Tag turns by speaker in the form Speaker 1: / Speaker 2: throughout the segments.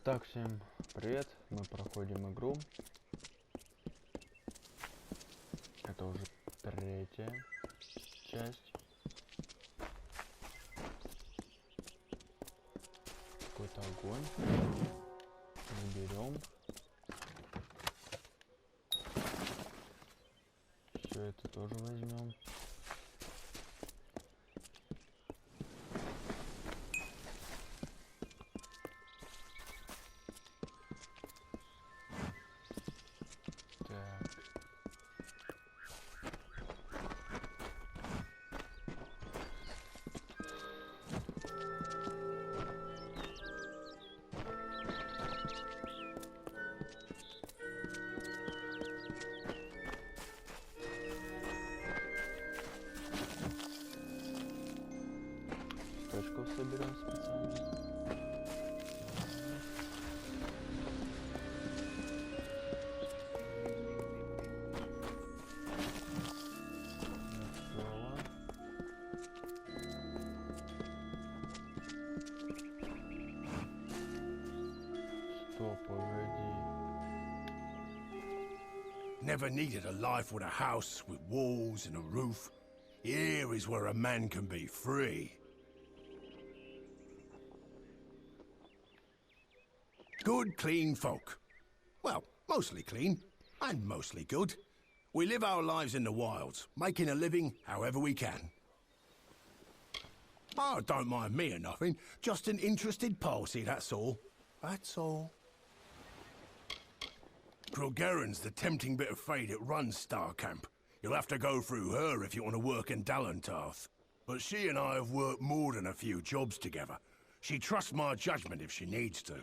Speaker 1: Итак, всем привет, мы проходим игру. Это уже третья часть. Какой-то огонь. Мы берем. Все это тоже возьмем. Точку соберем специально. Стоп, погоди.
Speaker 2: Never needed a life with a house, with walls and a roof. Here is where a man can be free. Good, clean folk. Well, mostly clean, and mostly good. We live our lives in the wilds, making a living however we can. Oh, don't mind me or nothing. Just an interested party, that's all. That's all. Krulgeren's the tempting bit of fate that runs Star Camp. You'll have to go through her if you want to work in Dallentarth. But she and I have worked more than a few jobs together. She trusts my judgment if she needs to.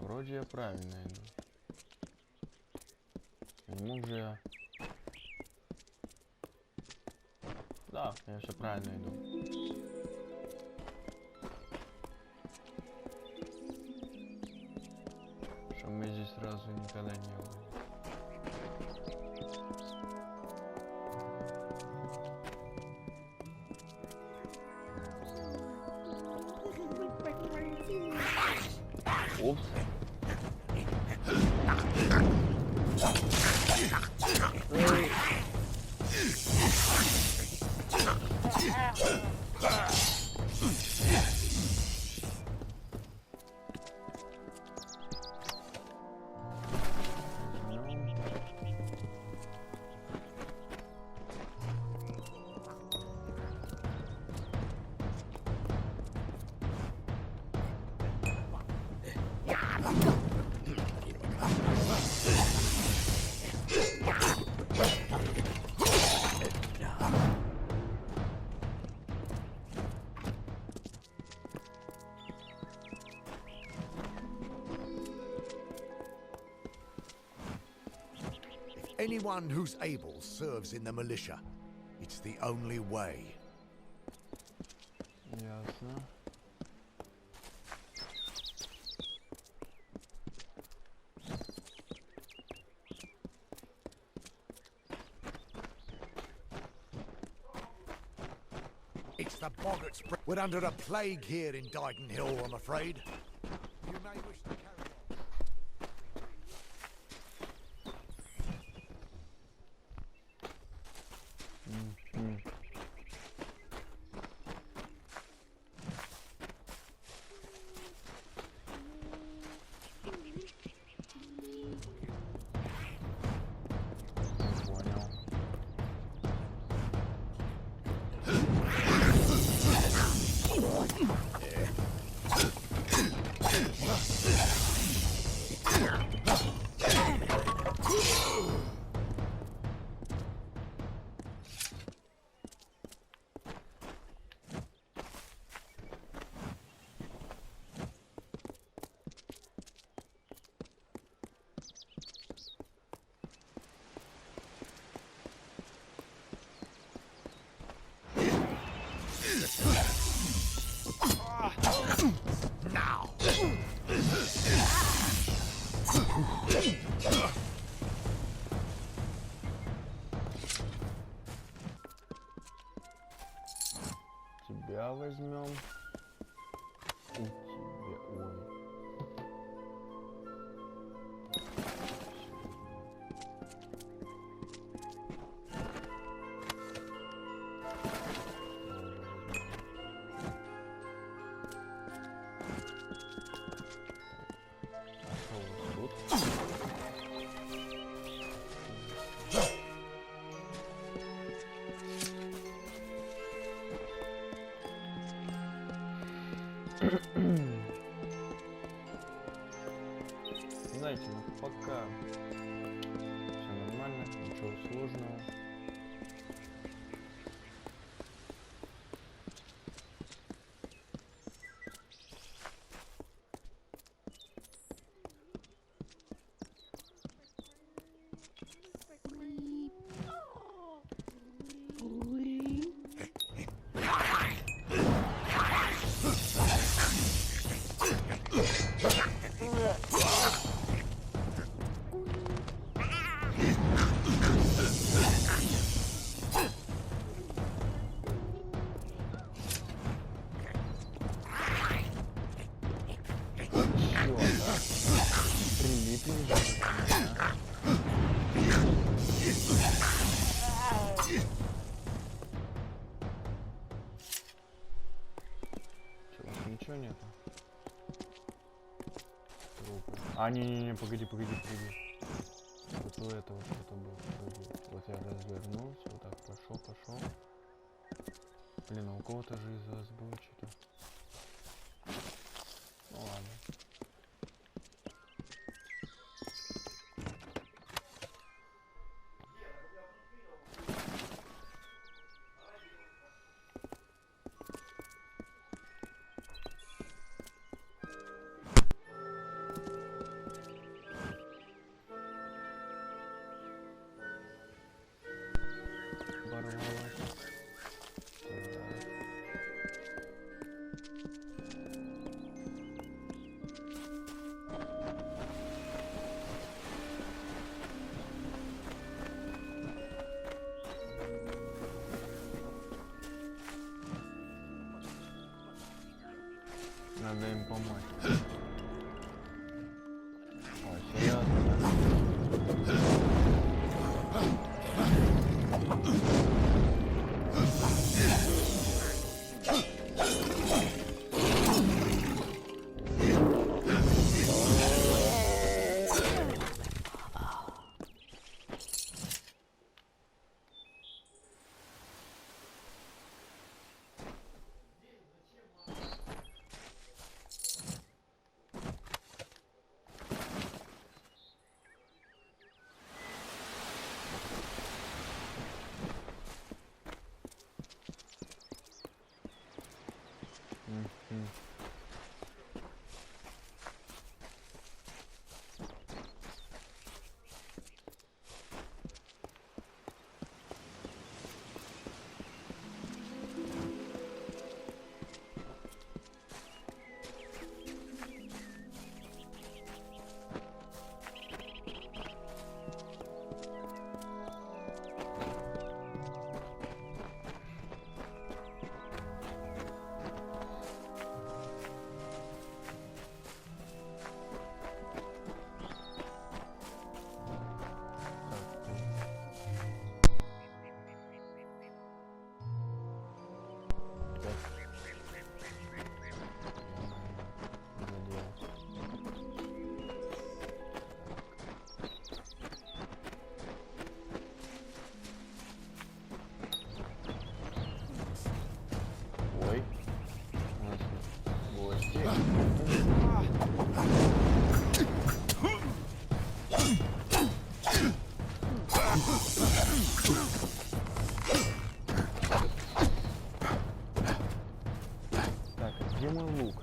Speaker 1: Вроде я правильно иду. Не мог же я... Да, я все правильно иду. Что мы здесь сразу никогда не были. Упс.
Speaker 3: Anyone who's able serves in the militia. It's the only way.
Speaker 1: Ясно.
Speaker 3: It's the boggarts. We're under a plague here in Dyden Hill, I'm afraid. You may wish to carry on.
Speaker 1: Понял. возьмем. У тебя, ой. Знаете, ну пока все нормально, ничего сложного. Ничего нету. А, не, погоди. Вот у этого что-то было. Погоди. Вот я развернулся, вот так пошел. Блин, а у кого-то же из вас было что-то. Ну ладно. Надо им помочь. Ой, серьезно, Так, а где мой лук?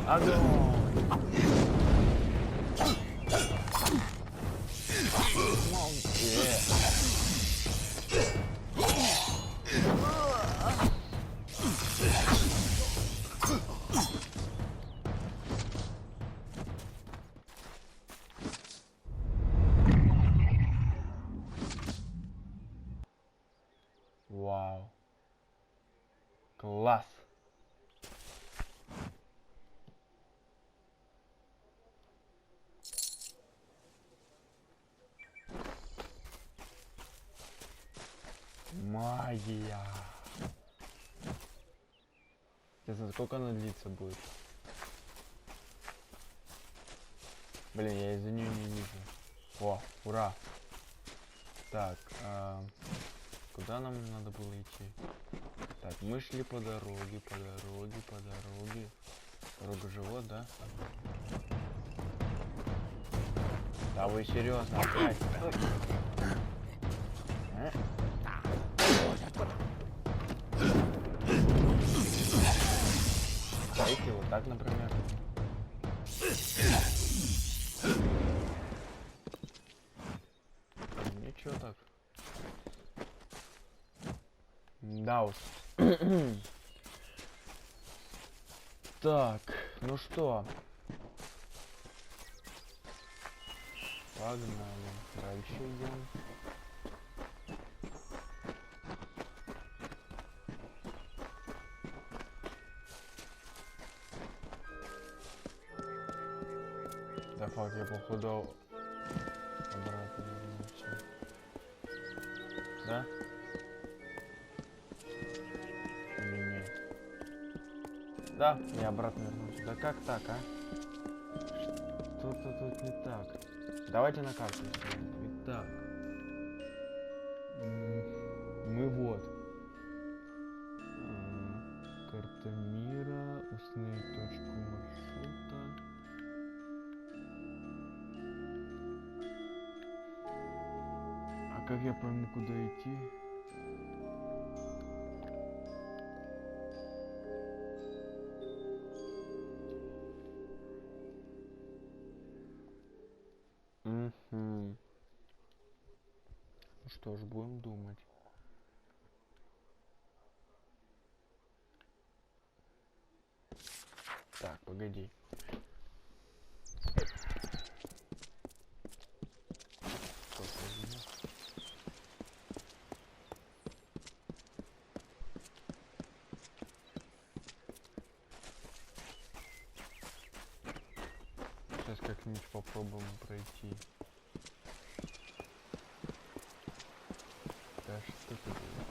Speaker 1: Огонь! Класс. Магия. Интересно, сколько она длиться будет? Блин, я из-за нее не вижу. О, ура. Так, куда нам надо было идти? Так, мы шли по дороге, по дороге, по дороге. Дорога живот, да? Да вы серьезно, опять? Дайте вот так, например. Ничего так. Да уж. Так, ну что? Погнали. Дальше идем. Да фак, я походу обратно вернулся. Да? Или нет? Да, я обратно вернулся. Да как так, а? Что-то тут не так. Давайте на карту сделаем. Итак. Мы вот. Карта мира. Установить точку маршрута. А как я пойму, куда идти? Ну что ж, будем думать. Так, погоди. Сейчас как-нибудь попробуем пройти. Да что ты делаешь?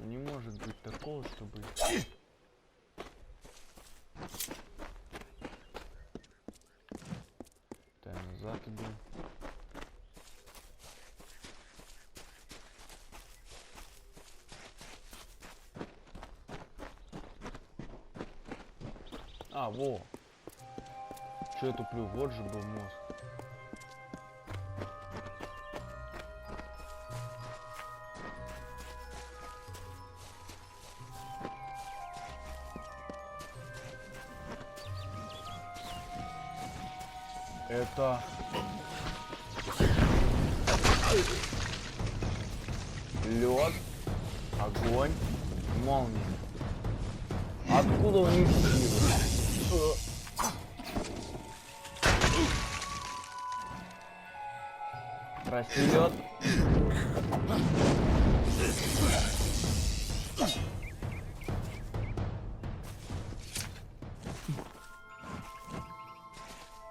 Speaker 1: Не может быть такого, чтобы... Да, назад иду. А, во! Че я туплю? Вот же был мост. Это... Лед, огонь, молния. Откуда у них силы? Прости, лед.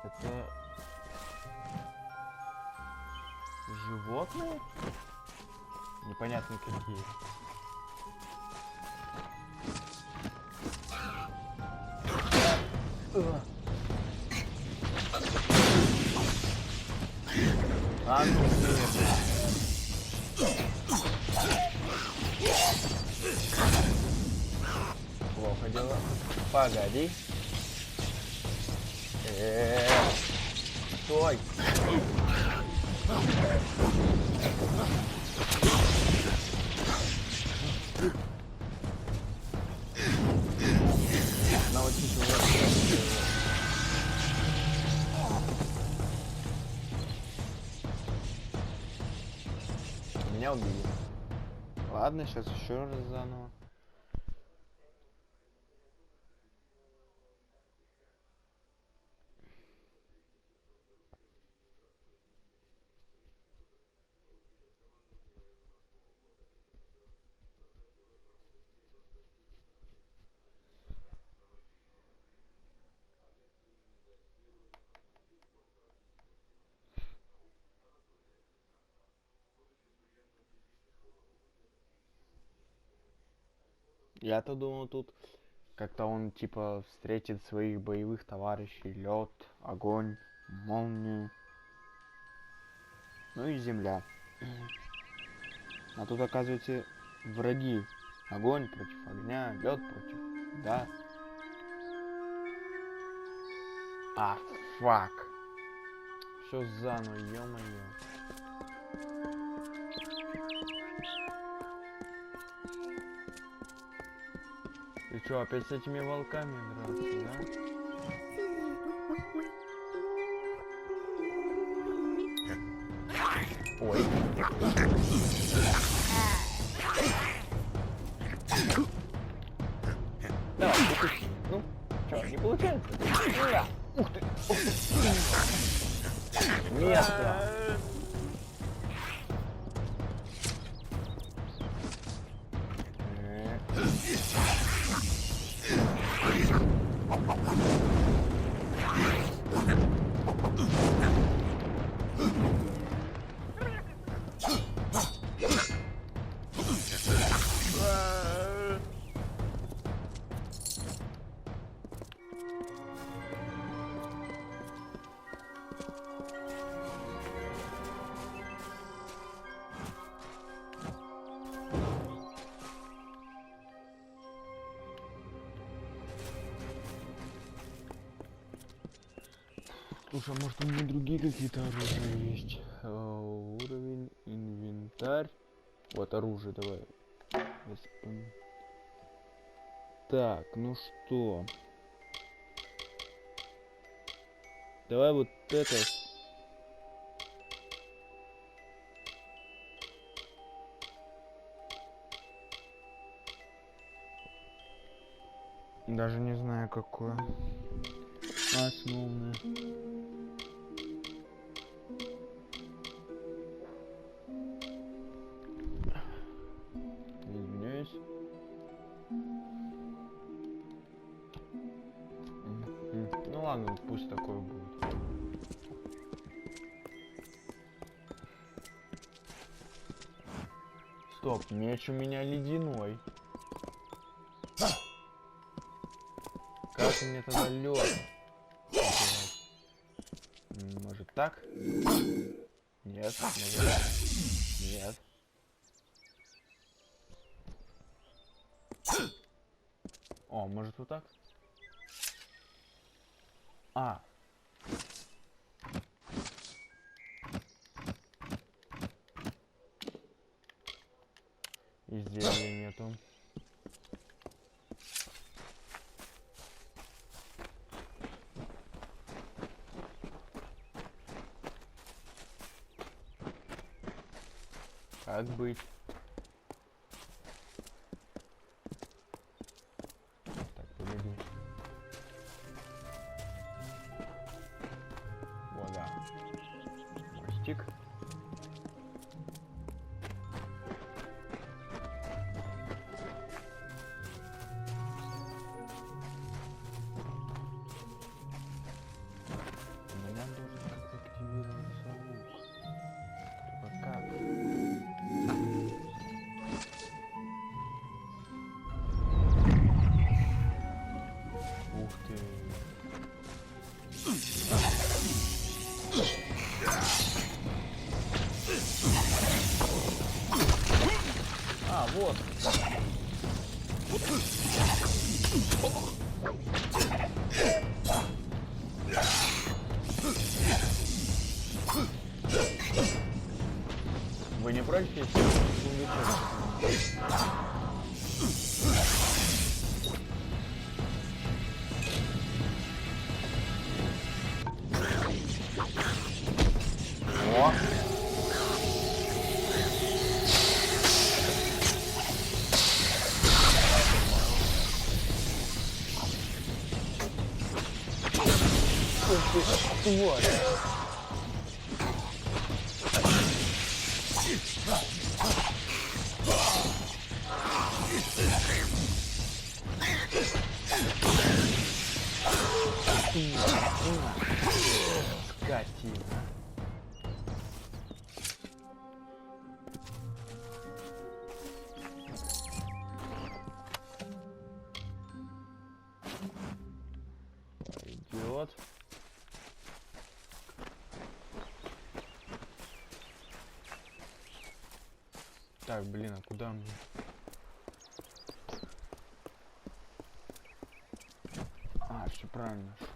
Speaker 1: Это... животные? Непонятно какие. А ну плохо дело. Погоди. Стой. Научись его. Меня убили. Ладно, сейчас еще раз заново. Я-то думал, тут как-то он типа встретит своих боевых товарищей. Лед, огонь, молния. Ну и земля. А тут, оказывается, враги. Огонь против огня, лед против льда. А, фак. Все заново, ё-моё. Ты чё, опять с этими волками драться, да? Ой. Давай, выпусти. Ну, чё, не получается? Да. Ух ты. Место. Слушай, а может у меня другие какие-то оружия есть? Уровень, инвентарь. Вот оружие, давай. Так, ну что? Давай вот это. Даже не знаю какое. Основное. Извиняюсь. Ну ладно, пусть такое будет. Стоп, меч у меня ледяной. Как мне тогда лед? Может так? Нет, может... Нет. О, может вот так? А. Изделия нету. Как быть? Так, погоди. Вода. Мостик. У меня должен как-то активироваться лук. Только как? Ух ты. А, вот. Вы не против, если увеличить? О! Вот. Скотина. вперед. Так, блин, а куда мне? А, все правильно шел.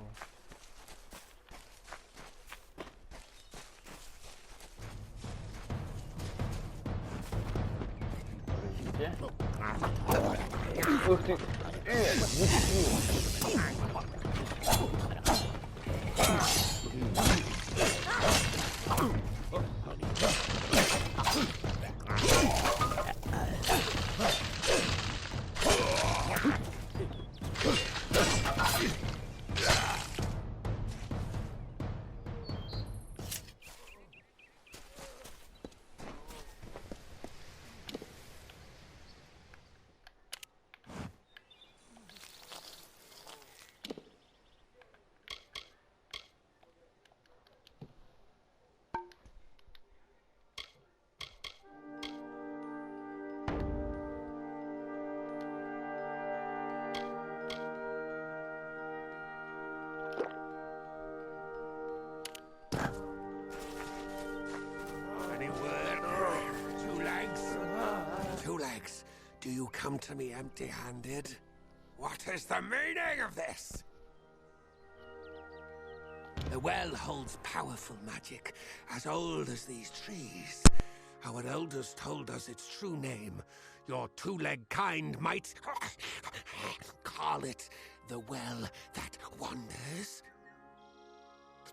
Speaker 1: Подождите. Ух ты!
Speaker 4: Any word? Two legs? Two legs, do you come to me empty-handed? What is the meaning of this? The well holds powerful magic, as old as these trees. Our elders told us its true name. Your two-leg kind might call it the well that wanders.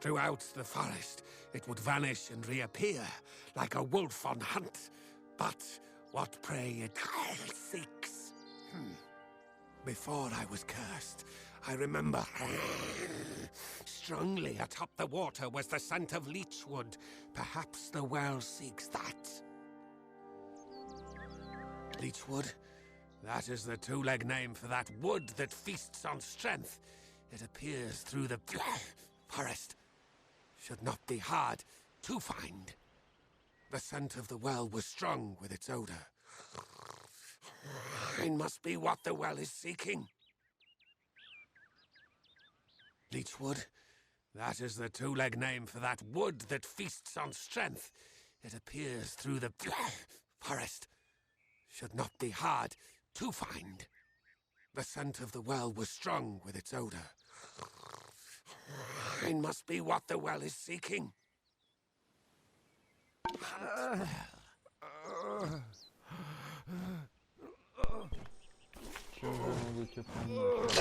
Speaker 4: Throughout the forest, it would vanish and reappear, like a wolf on hunt. But what prey it seeks. Before I was cursed, I remember strongly atop the water was the scent of leechwood. Perhaps the well seeks that. Leechwood? That is the two-leg name for that wood that feasts on strength. It appears through the forest. Should not be hard to find. The scent of the well was strong with its odor. It must be what the well is seeking. Leechwood? That is the two-leg name for that wood that feasts on strength. It appears through the forest. Should not be hard to find. The scent of the well was strong with its odor. It must be what the well is seeking.
Speaker 1: Чем же я могу тебе помочь?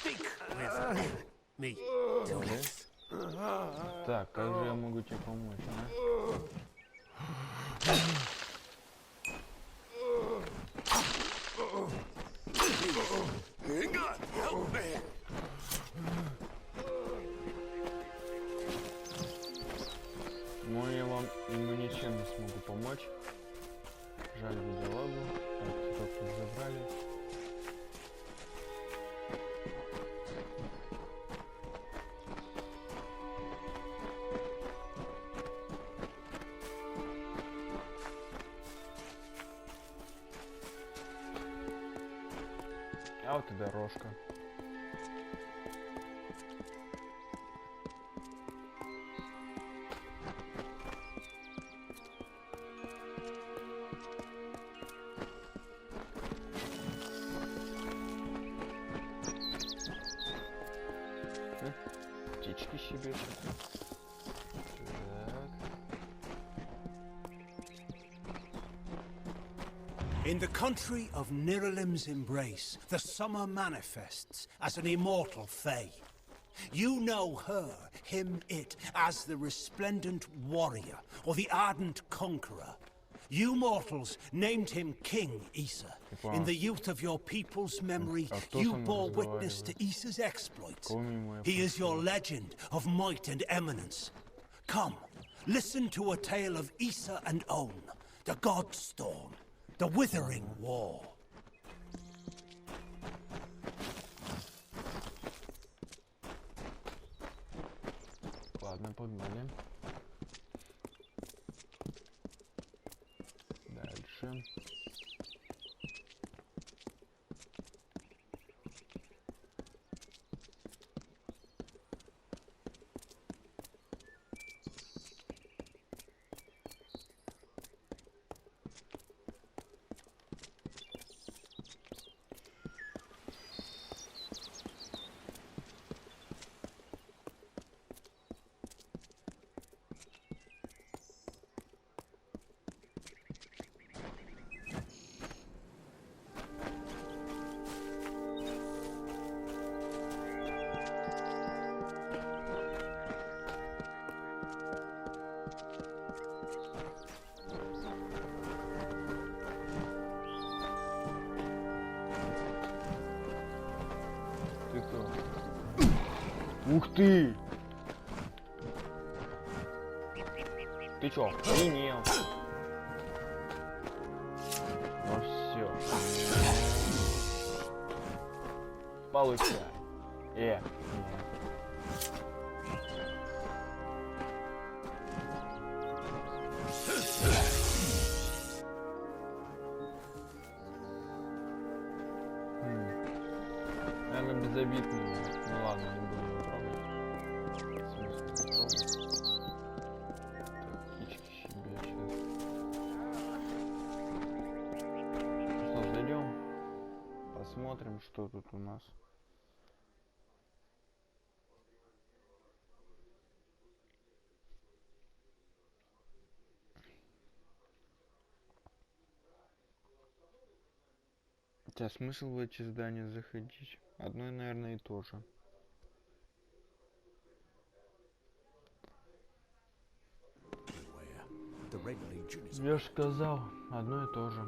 Speaker 4: Speak with me, two legs.
Speaker 1: Так, как же я могу тебе помочь,
Speaker 4: Help me.
Speaker 1: Ну, я вам ничем не смогу помочь. Жаль, бедолагу. Так, цветок забрали. А вот и дорожка. Птички щебечут.
Speaker 5: In the country of Niralim's embrace, the summer manifests as an immortal fae. You know her, him, it, as the resplendent warrior, or the ardent conqueror. You mortals named him King Issa. In the youth of your people's memory, you bore witness to Issa's exploits. He is your legend of might and eminence. Come, listen to a tale of Issa and On, the Godstorm. The Withering War.
Speaker 1: Ладно, погнали. Дальше. Ух ты! Ты чё, охренел? Ну все. Получай. Нет. Наверное, безобидный. Ну ладно, не буду его трогать. Смысл не трогать. Так, птички щебечут. Ну что, зайдем. Посмотрим, что тут у нас. Хотя смысл в эти здания заходить? Одно, наверное, и то же. Я ж сказал, одно и то же.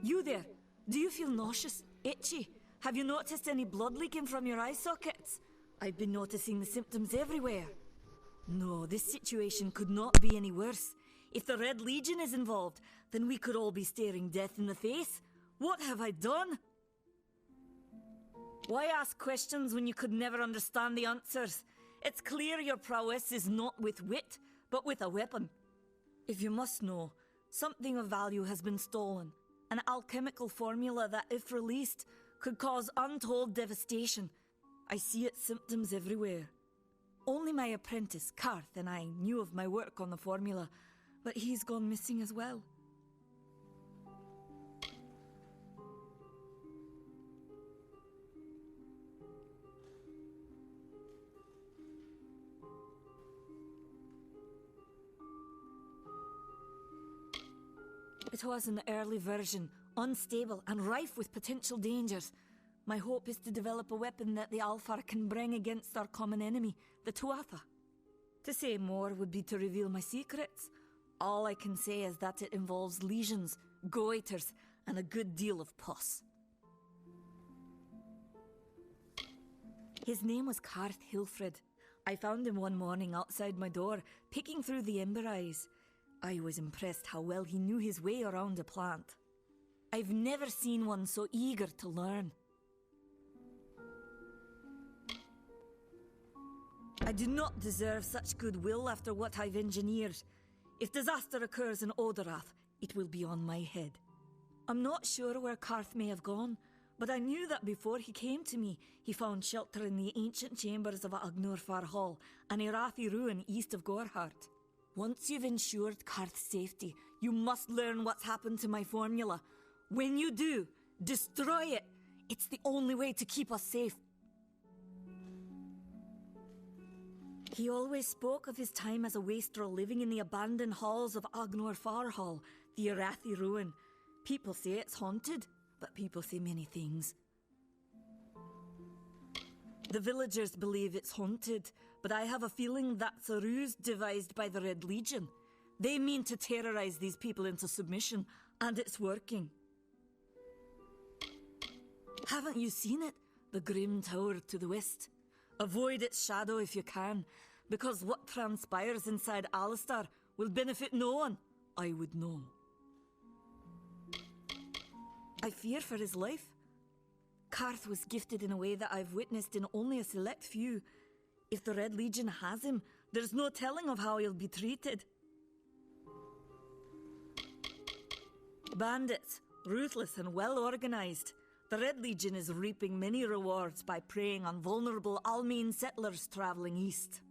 Speaker 6: You there? Do you feel nauseous? Itchy? Have you noticed any blood leaking from your eye sockets? I've been noticing the symptoms everywhere. No, this situation could not be any worse. If the Red Legion is involved, then we could all be staring death in the face. What have I done? Why ask questions when you could never understand the answers? It's clear your prowess is not with wit, but with a weapon. If you must know, something of value has been stolen. An alchemical formula that, if released, could cause untold devastation. I see its symptoms everywhere. Only my apprentice, Karth, and I knew of my work on the formula, but he's gone missing as well. It was an early version, unstable and rife with potential dangers. My hope is to develop a weapon that the Alfar can bring against our common enemy, the Tuatha. To say more would be to reveal my secrets. All I can say is that it involves lesions, goiters, and a good deal of pus. His name was Karth Hilfred. I found him one morning outside my door, picking through the ember eyes. I was impressed how well he knew his way around a plant. I've never seen one so eager to learn. I do not deserve such goodwill after what I've engineered. If disaster occurs in Odorath, it will be on my head. I'm not sure where Karth may have gone, but I knew that before he came to me, he found shelter in the ancient chambers of Agnurfar Hall, an Irathi ruin east of Gorhart. Once you've ensured Karth's safety, you must learn what's happened to my formula. When you do, destroy it. It's the only way to keep us safe. He always spoke of his time as a wastrel living in the abandoned halls of Agnurfar Hall, the Irathi ruin. People say it's haunted, but people say many things. The villagers believe it's haunted, but I have a feeling that's a ruse devised by the Red Legion. They mean to terrorize these people into submission, and it's working. Haven't you seen it? The grim tower to the west. Avoid its shadow if you can, because what transpires inside Alistar will benefit no one. I would know. I fear for his life. Karth was gifted in a way that I've witnessed in only a select few. If the Red Legion has him, there's no telling of how he'll be treated. Bandits, ruthless and well organized. The Red Legion is reaping many rewards by preying on vulnerable Almine settlers traveling east.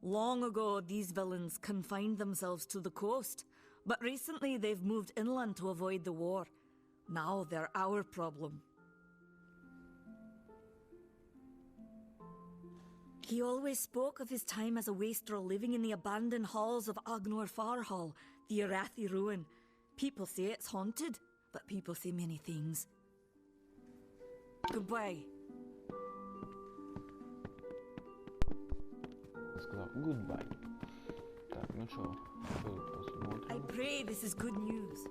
Speaker 6: Long ago, these villains confined themselves to the coast, but recently they've moved inland to avoid the war. Now they're our problem. He always spoke of his time as a wastrel living in the abandoned halls of Agnurfar Hall, the Irathi ruin. People say it's haunted, but people say many things. Goodbye.
Speaker 1: Сказал goodbye. Так, ну чё, посмотрим.
Speaker 6: I pray this is good news.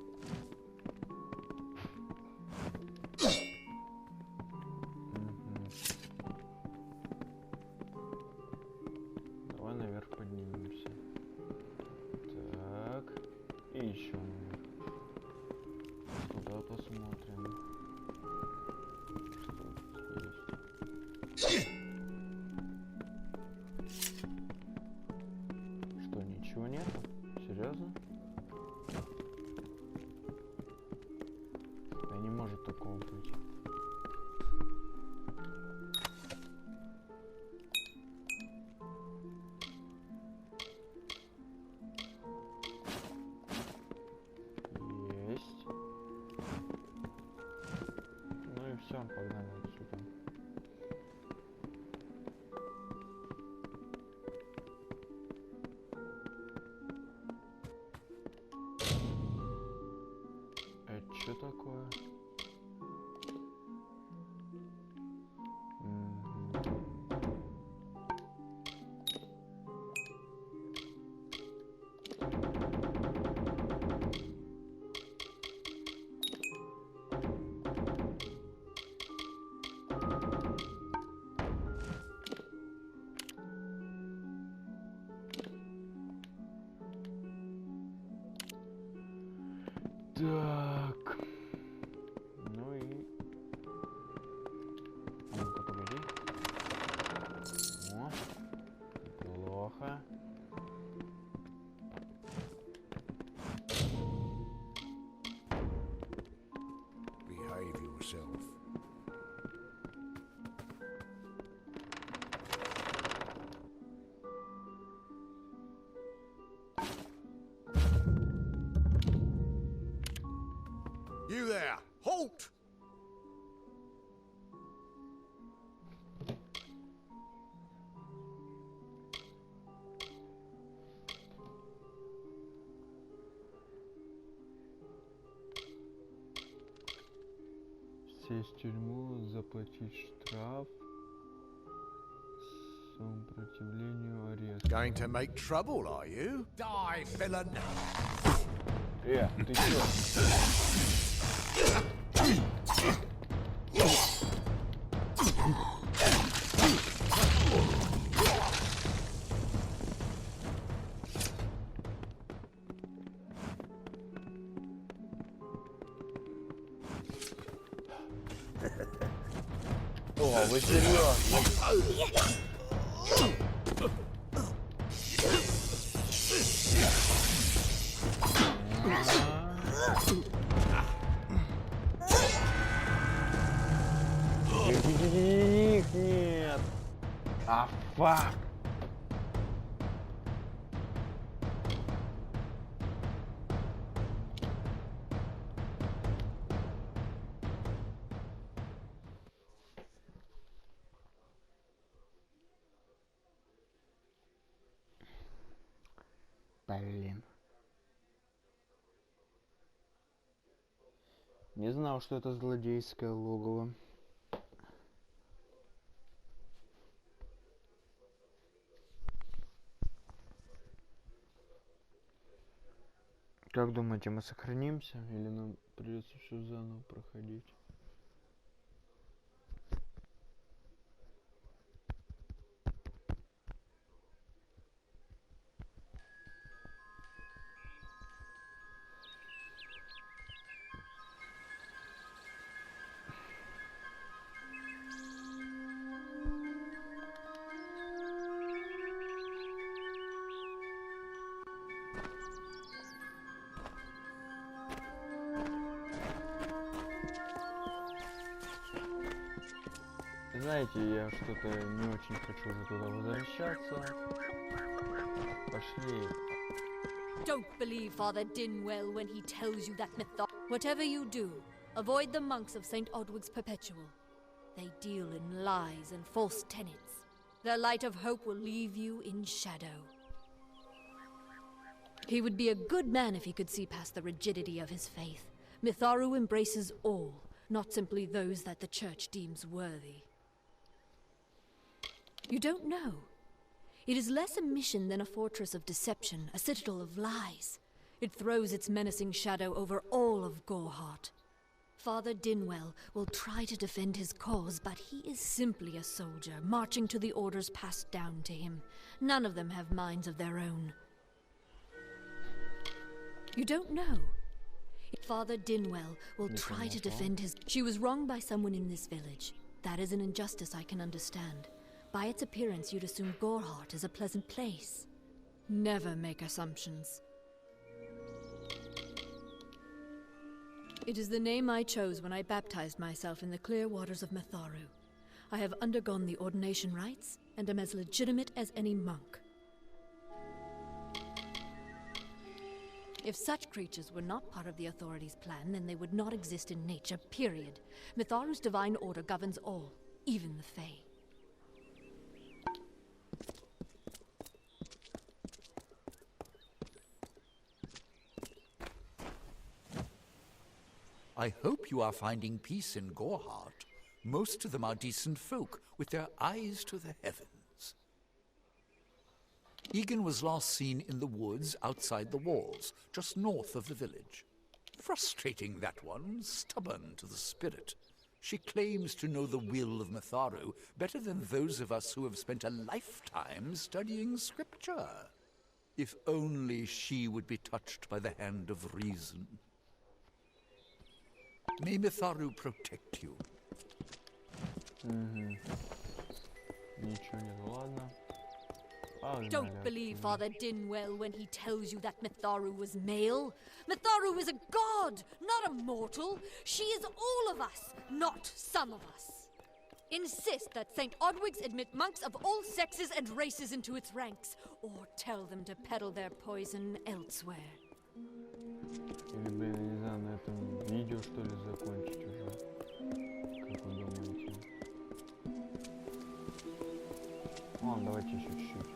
Speaker 3: You there! Halt!
Speaker 1: Сесть в тюрьму, заплатить штраф, сопротивлению ареста.
Speaker 3: Going to make trouble, are you? Die, villain!
Speaker 1: Ты чё? О, вы серьезно? Их нет. А фак. Блин. Не знал, что это злодейское логово. Как думаете, мы сохранимся или нам придется все заново проходить? Знаете, я что-то не очень хочу уже туда возвращаться. Пошли.
Speaker 7: Don't believe Father Dinwell when he tells you that Whatever you do, avoid the monks of St. Odwig's Perpetual. They deal in lies and false tenets. Their light of hope will leave you in shadow. He would be a good man if he could see past the rigidity of his faith. Mitharu embraces all, not simply those that the Church deems worthy. You don't know. It is less a mission than a fortress of deception, a citadel of lies. It throws its menacing shadow over all of Gorehart. Father Dinwell will try to defend his cause, but he is simply a soldier, marching to the orders passed down to him. None of them have minds of their own. You don't know. Father Dinwell will try to defend his... She was wronged by someone in this village. That is an injustice I can understand. By its appearance, you'd assume Gorehart is a pleasant place. Never make assumptions. It is the name I chose when I baptized myself in the clear waters of Mitharu. I have undergone the ordination rites, and am as legitimate as any monk. If such creatures were not part of the authorities' plan, then they would not exist in nature, period. Mitharu's divine order governs all, even the Fae.
Speaker 8: I hope you are finding peace in Gorehart. Most of them are decent folk, with their eyes to the heavens. Egan was last seen in the woods outside the walls, just north of the village. Frustrating, that one, stubborn to the spirit. She claims to know the will of Mitharu better than those of us who have spent a lifetime studying scripture. If only she would be touched by the hand of reason. May Mitharu protect you.
Speaker 1: Ничего нет, ладно.
Speaker 7: Don't believe Father Dinwell when he tells you that Mitharu was male. Mitharu is a god, not a mortal. She is all of us, not some of us. Insist that St. Odwig's admit monks of all sexes and races into its ranks, or tell them to peddle their poison elsewhere.
Speaker 1: Или, блин, я не знаю, на этом видео что ли закончить уже? Как вы думаете? Ладно, давайте еще чуть-чуть.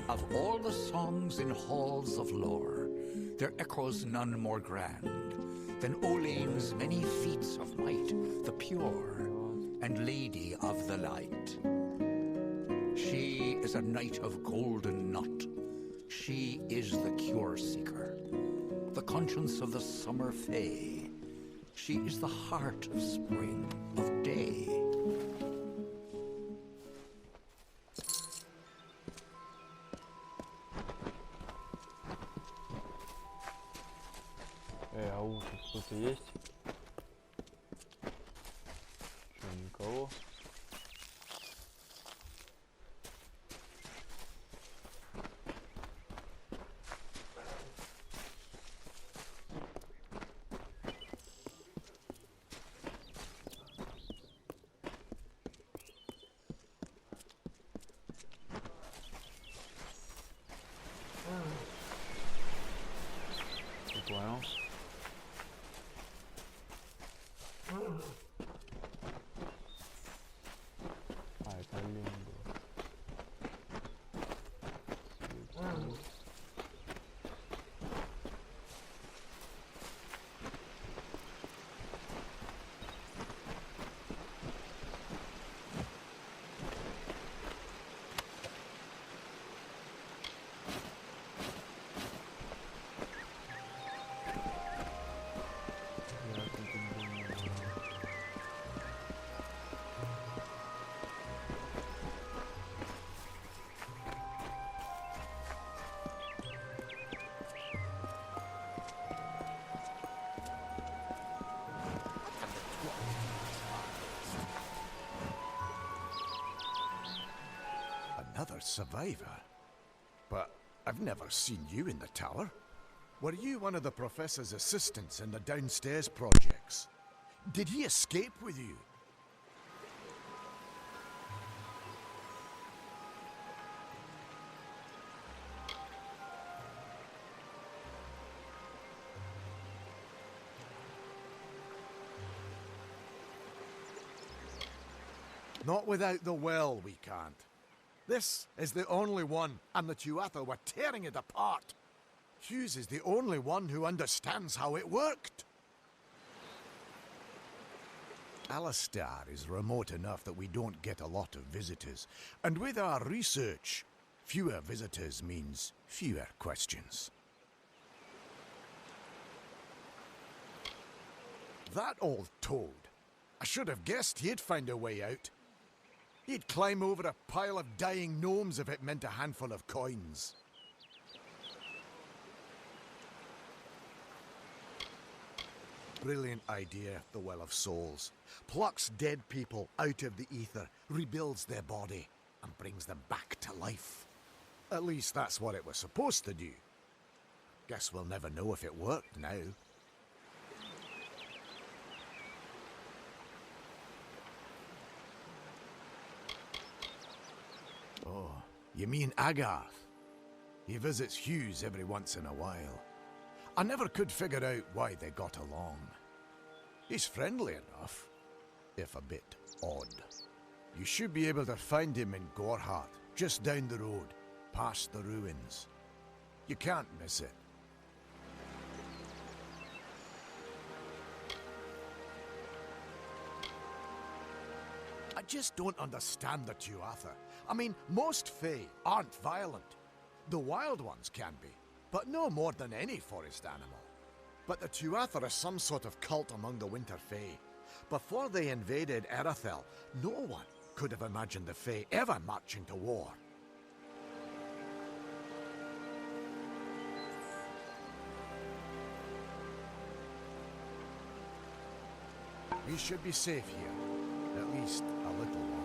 Speaker 8: Of all the songs in halls of lore, there echoes none more grand than Olaine's many feats of might, the pure and lady of the light. She is a knight of golden knot. She is the cure seeker, the conscience of the summer fae. She is the heart of spring, of day.
Speaker 1: Ау, тут кто-то есть? Чё, никого? Не понял. А, это олень был. Светлый. Я тут думаю.
Speaker 3: Another survivor? But I've never seen you in the tower. Were you one of the professor's assistants in the downstairs projects? Did he escape with you? Not without the well, we can't. This is the only one, and the Tuatha were tearing it apart. Hughes is the only one who understands how it worked. Alistar is remote enough that we don't get a lot of visitors, and with our research, fewer visitors means fewer questions. That old toad. I should have guessed he'd find a way out. He'd climb over a pile of dying gnomes if it meant a handful of coins. Brilliant idea, the Well of Souls. Plucks dead people out of the ether, rebuilds their body, and brings them back to life. At least that's what it was supposed to do. Guess we'll never know if it worked now. Oh, you mean Agarth? He visits Hughes every once in a while. I never could figure out why they got along. He's friendly enough, if a bit odd. You should be able to find him in Gorhart, just down the road, past the ruins. You can't miss it. I just don't understand the Tuatha. I mean, most Fae aren't violent. The wild ones can be, but no more than any forest animal. But the Tuatha are some sort of cult among the Winter Fae. Before they invaded Erythel, no one could have imagined the Fae ever marching to war. We should be safe here, at least a little longer.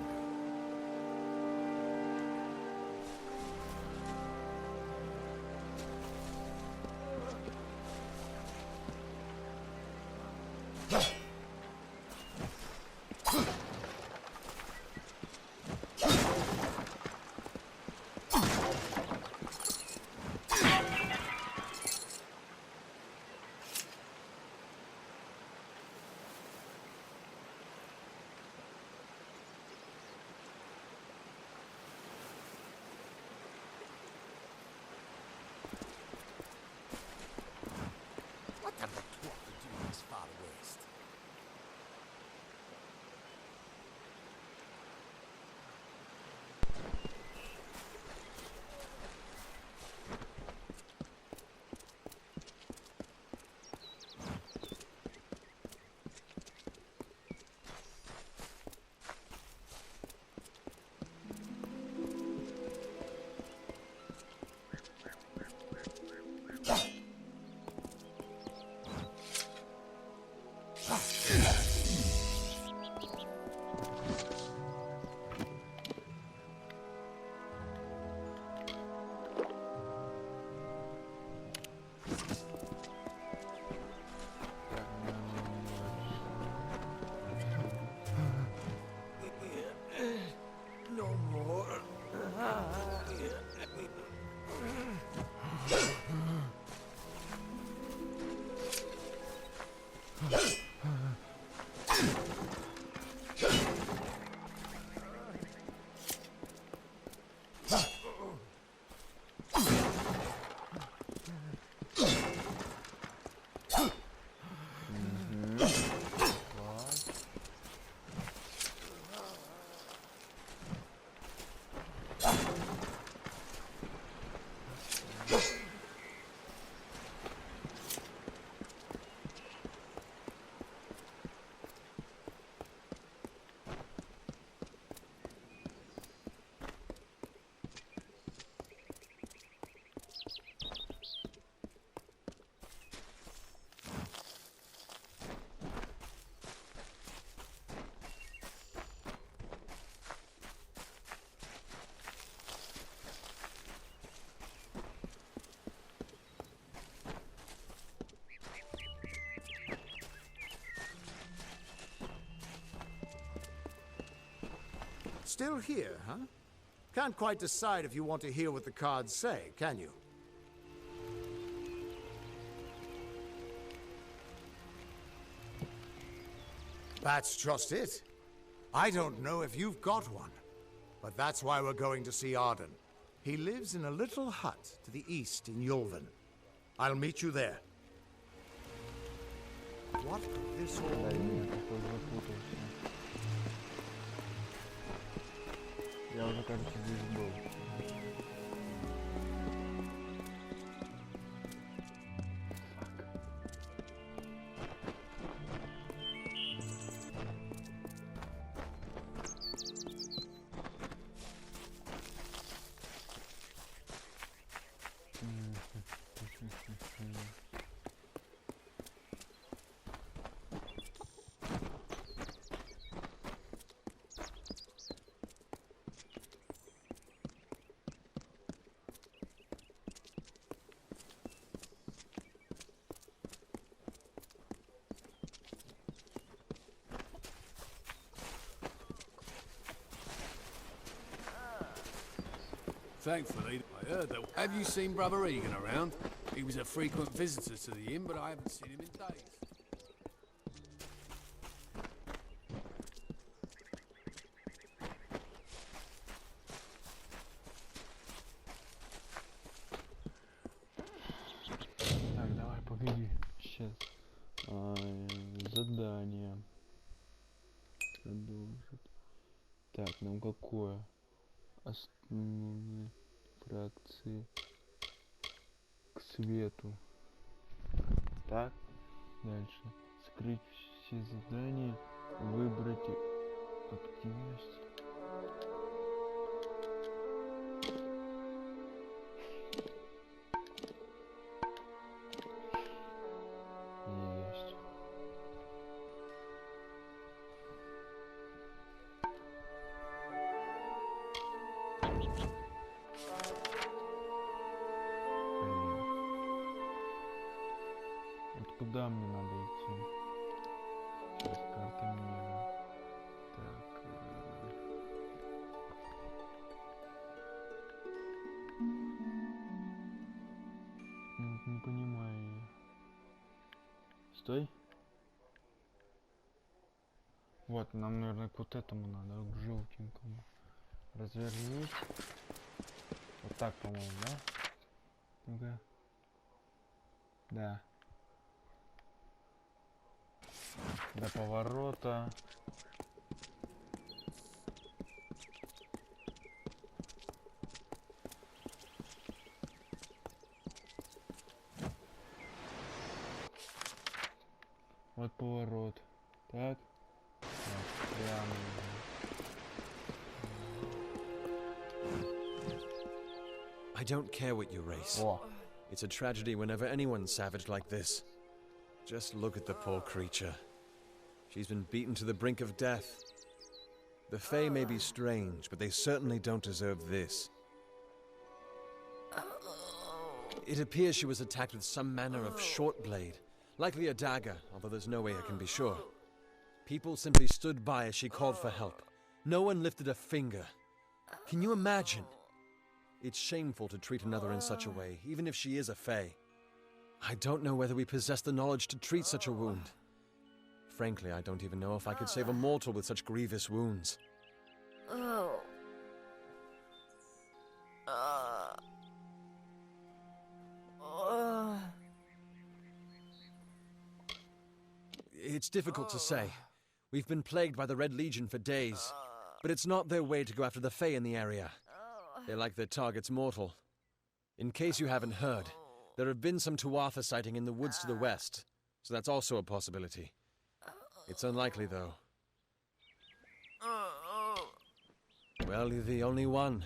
Speaker 9: Still here, huh? Can't quite decide if you want to hear what the cards say, can you? That's just it. I don't know if you've got one, but that's why we're going to see Arden. He lives in a little hut to the east in Yulven. I'll meet you there. What could this all
Speaker 1: Да,
Speaker 9: mean?
Speaker 1: я походу запутался. Я уже, кажется, здесь был.
Speaker 10: Thankfully, I heard that. Have you seen Brother Egan around? He was a frequent visitor to the inn, but I haven't seen him in days.
Speaker 1: Так, давай, погоди. Сейчас. Задание. Продолжить. Так, нам какое? Основные фракции к свету. Так, дальше. Скрыть все задания, выбрать активность. Есть. Вот куда мне надо идти? Сейчас карта мира. Так. Не понимаю. Стой. Вот, нам, наверное, к вот этому надо, к желтенькому. Развернись. Вот так, по-моему, да? Ну-ка. Да. До поворота. Вот поворот. Так. Так, прямо.
Speaker 11: I don't care what you race.
Speaker 1: О,
Speaker 11: It's a tragedy whenever anyone's savage like this. Just look at the poor creature. She's been beaten to the brink of death. The Fae may be strange, but they certainly don't deserve this. It appears she was attacked with some manner of short blade, likely a dagger, although there's no way I can be sure. People simply stood by as she called for help. No one lifted a finger. Can you imagine? It's shameful to treat another in such a way, even if she is a fae. I don't know whether we possess the knowledge to treat such a wound. Frankly, I don't even know if I could save a mortal with such grievous wounds. It's difficult to say. We've been plagued by the Red Legion for days, but it's not their way to go after the Fae in the area. They like their targets mortal. In case you haven't heard, there have been some Tuatha sighting in the woods to the west, so that's also a possibility. It's unlikely, though. Well, you're the only one.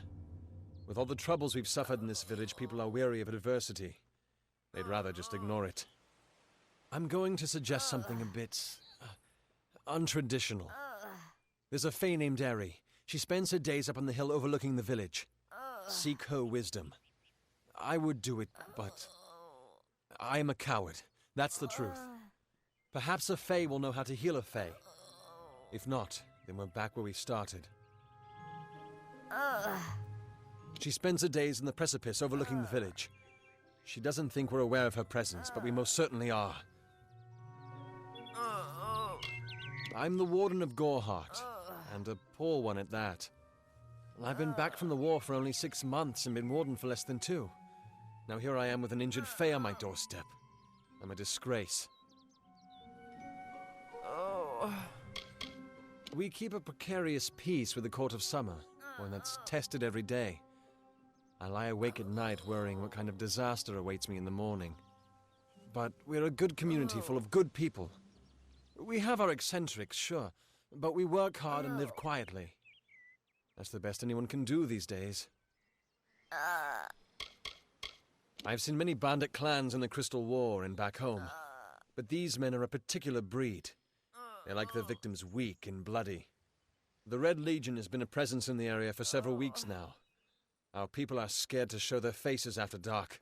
Speaker 11: With all the troubles we've suffered in this village, people are weary of adversity. They'd rather just ignore it. I'm going to suggest something a bit untraditional. There's a fae named Eri. She spends her days up on the hill overlooking the village. Seek her wisdom. I would do it, but I am a coward. That's the truth. Perhaps a fae will know how to heal a fae. If not, then we're back where we started. She spends her days in the precipice overlooking the village. She doesn't think we're aware of her presence, but we most certainly are. I'm the Warden of Goreheart, and a poor one at that. I've been back from the war for only 6 months and been Warden for less than 2. Now here I am with an injured fae on my doorstep. I'm a disgrace. We keep a precarious peace with the Court of Summer, one that's tested every day. I lie awake at night worrying what kind of disaster awaits me in the morning. But we're a good community full of good people. We have our eccentrics, sure, but we work hard and live quietly. That's the best anyone can do these days. I've seen many bandit clans in the Crystal War and back home, but these men are a particular breed. They like their victims weak and bloody. The Red Legion has been a presence in the area for several weeks now. Our people are scared to show their faces after dark.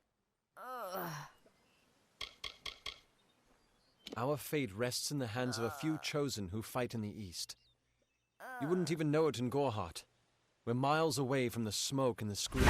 Speaker 11: Our fate rests in the hands of a few chosen who fight in the east. You wouldn't even know it in Goreheart. We're miles away from the smoke and the screams.